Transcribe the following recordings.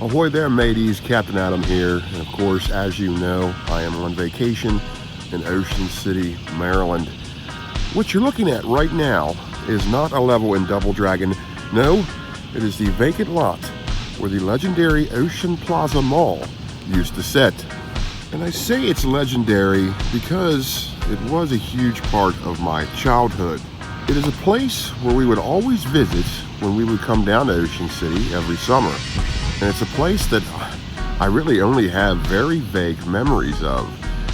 Ahoy there, mateys. Captain Adam here. And of course, as you know, I am on vacation in Ocean City, Maryland. What you're looking at right now is not a level in Double Dragon. No, it is the vacant lot where the legendary Ocean Plaza Mall used to sit. And I say it's legendary because it was a huge part of my childhood. It is a place where we would always visit when we would come down to Ocean City every summer. And it's a place that I really only have very vague memories of.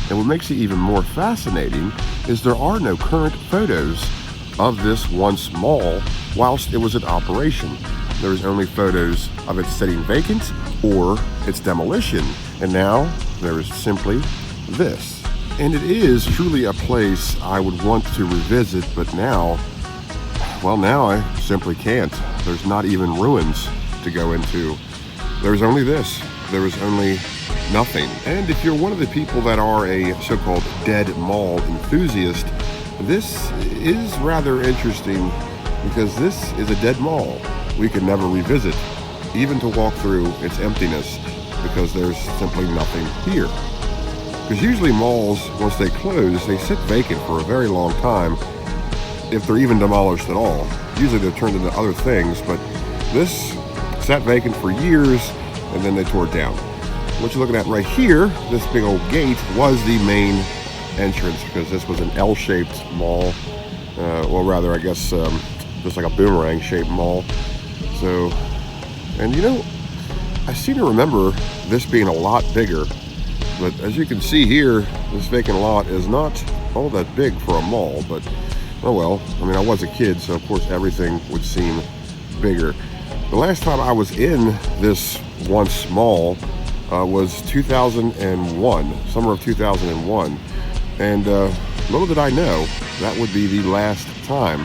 And what makes it even more fascinating is there are no current photos of this once mall whilst it was in operation. There was only photos of it sitting vacant or its demolition. And now there is simply this. And it is truly a place I would want to revisit, but now I simply can't. There's not even ruins to go into. There's only this. There is only nothing. And if you're one of the people that are a so-called dead mall enthusiast, this is rather interesting because this is a dead mall we can never revisit, even to walk through its emptiness, because there's simply nothing here. Because usually malls, once they close, they sit vacant for a very long time, if they're even demolished at all. Usually they're turned into other things, but this sat vacant for years, and then they tore it down. What you're looking at right here, this big old gate, was the main entrance, because this was an L-shaped mall. Well, rather, I guess, just like a boomerang-shaped mall. So, and you know, I seem to remember this being a lot bigger, but as you can see here, this vacant lot is not all that big for a mall, but oh well. I mean, I was a kid, so of course everything would seem bigger. The last time I was in this once mall was 2001, summer of 2001. And little did I know, that would be the last time.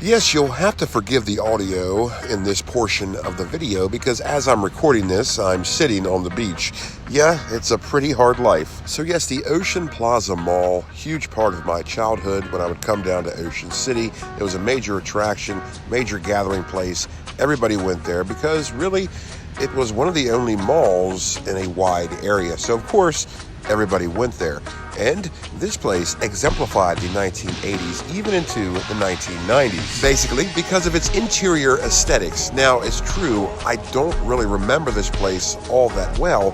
Yes, you'll have to forgive the audio in this portion of the video because as I'm recording this, I'm sitting on the beach. Yeah, it's a pretty hard life. So yes, the Ocean Plaza Mall, huge part of my childhood when I would come down to Ocean City. It was a major attraction, major gathering place. Everybody went there because really it was one of the only malls in a wide area. So of course, everybody went there. And this place exemplified the 1980s even into the 1990s, basically because of its interior aesthetics. Now, it's true, I don't really remember this place all that well,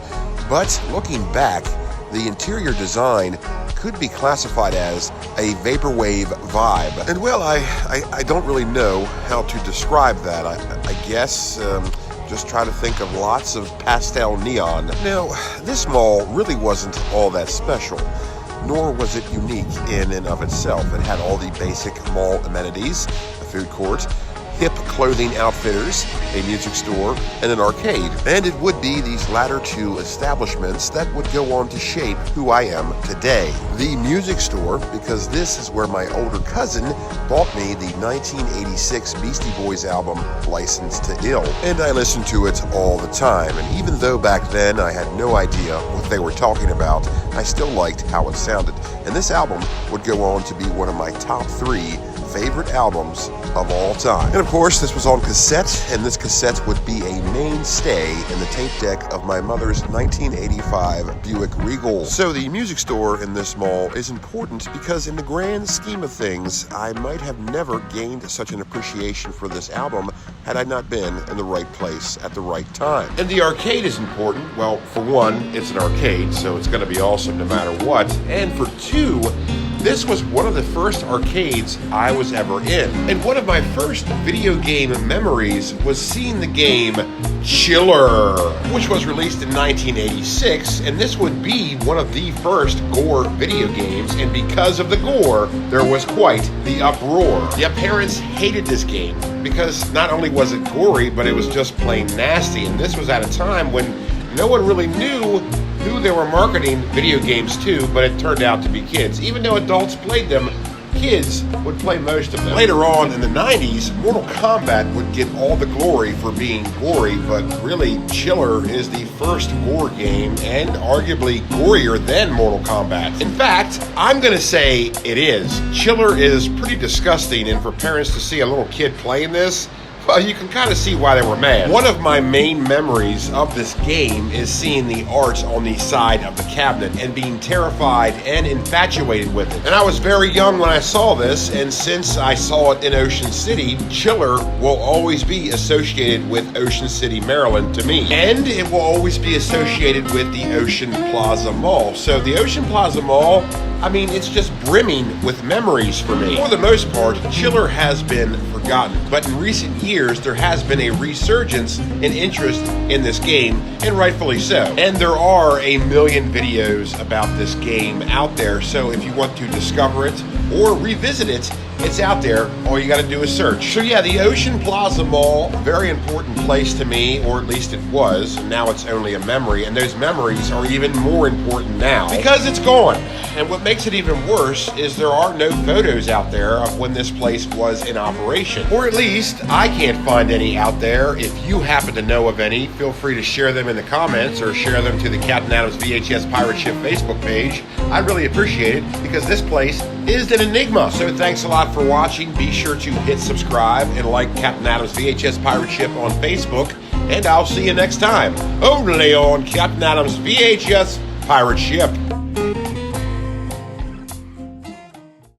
but looking back, the interior design could be classified as a vaporwave vibe. And well, I don't really know how to describe that. I guess just try to think of lots of pastel neon. Now, this mall really wasn't all that special, nor was it unique in and of itself. It had all the basic mall amenities, a food court, hip clothing outfitters, a music store, and an arcade. And it would be these latter two establishments that would go on to shape who I am today. The music store, because this is where my older cousin bought me the 1986 Beastie Boys album, Licensed to Ill. And I listened to it all the time. And even though back then I had no idea what they were talking about, I still liked how it sounded. And this album would go on to be one of my top 3 favorite albums of all time. And of course, this was on cassette, and this cassette would be a mainstay in the tape deck of my mother's 1985 Buick Regal. So the music store in this mall is important because in the grand scheme of things, I might have never gained such an appreciation for this album had I not been in the right place at the right time. And the arcade is important. Well, for one, it's an arcade, so it's going to be awesome no matter what. And for two, this was one of the first arcades I was ever in. And one of my first video game memories was seeing the game Chiller, which was released in 1986, and this would be one of the first gore video games, and because of the gore, there was quite the uproar. Yeah, parents hated this game because not only was it gory, but it was just plain nasty, and this was at a time when no one really knew who they were marketing video games to, but it turned out to be kids. Even though adults played them, kids would play most of them. Later on in the 90s, Mortal Kombat would get all the glory for being gory, but really, Chiller is the first gore game and arguably gorier than Mortal Kombat. In fact, I'm gonna say it is. Chiller is pretty disgusting, and for parents to see a little kid playing this, Well, you can kind of see why they were mad. One of my main memories of this game is seeing the art on the side of the cabinet and being terrified and infatuated with it. And I was very young when I saw this, and since I saw it in Ocean City, Chiller will always be associated with Ocean City, Maryland to me. And it will always be associated with the Ocean Plaza Mall. So the Ocean Plaza Mall, I mean, it's just brimming with memories for me. For the most part, Chiller has been forgotten, but in recent years, there has been a resurgence in interest in this game, and rightfully so. And there are a million videos about this game out there, so if you want to discover it or revisit it, it's out there. All you got to do is search. So yeah, the Ocean Plaza Mall, very important place to me, or at least it was. Now it's only a memory, and those memories are even more important now because it's gone. And what makes it even worse is there are no photos out there of when this place was in operation. Or at least I can't find any out there. If you happen to know of any, feel free to share them in the comments or share them to the Captain Adams VHS Pirate Ship Facebook page. I'd really appreciate it because this place is an enigma. So thanks a lot for watching. Be sure to hit subscribe and like Captain Adams VHS Pirate Ship on Facebook. And I'll see you next time, only on Captain Adams VHS Pirate Ship.